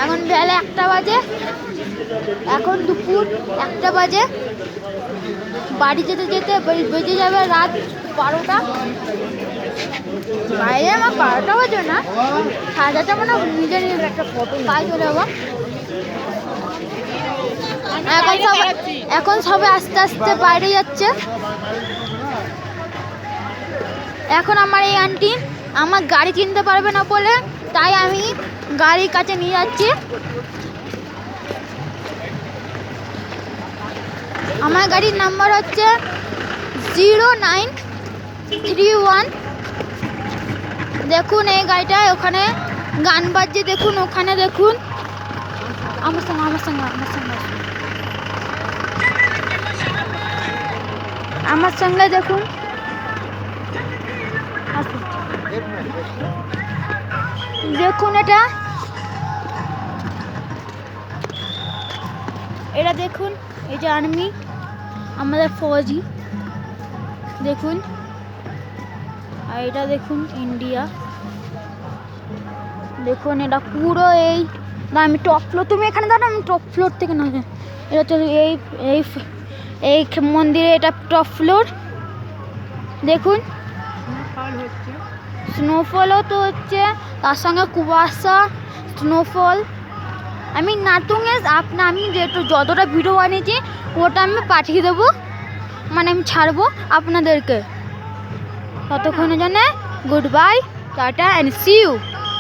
এখন বেলা 1টা বাজে, এখন দুপুর 1টা বাজে। বাড়ি যেতে যেতে বেজে যাবে রাত 12টা। বাইরে আমার 12টা বাজে না, 11:30 মানে নিজে নিজে একটা ফটো পাই চলে যাবো। এখন সবাই আস্তে আস্তে বাইরে যাচ্ছে। এখন আমার এই আন্টি আমার গাড়ি কিনতে পারবে না বলে, তাই আমি গাড়ির কাছে নিয়ে যাচ্ছি। আমার গাড়ির নাম্বার হচ্ছে 0931। দেখুন এই গাড়িটা, ওখানে গান বাজছে, দেখুন ওখানে দেখুন। আমার সঙ্গে দেখুন। দেখুন এটা দেখুন, এই যে আর্মি, আমাদের ফৌজি দেখুন। আর এটা দেখুন ইন্ডিয়া। দেখুন এটা পুরো এই না, আমি টপ ফ্লোর, তুমি এখানে দাঁড়াও, আমি টপ ফ্লোর থেকে না, এটা তো এই এই এই মন্দিরে এটা টপ ফ্লোর। দেখুন স্নোফলও তো হচ্ছে, তার সঙ্গে কুয়াশা, স্নোফল। আমি নাতুঙে আমি যেহেতু যতটা ভিডিও বানিয়েছি ওটা আমি পাঠিয়ে দেবো, মানে আমি ছাড়বো আপনাদেরকে। ততক্ষণের জন্য goodbye, tata and see you.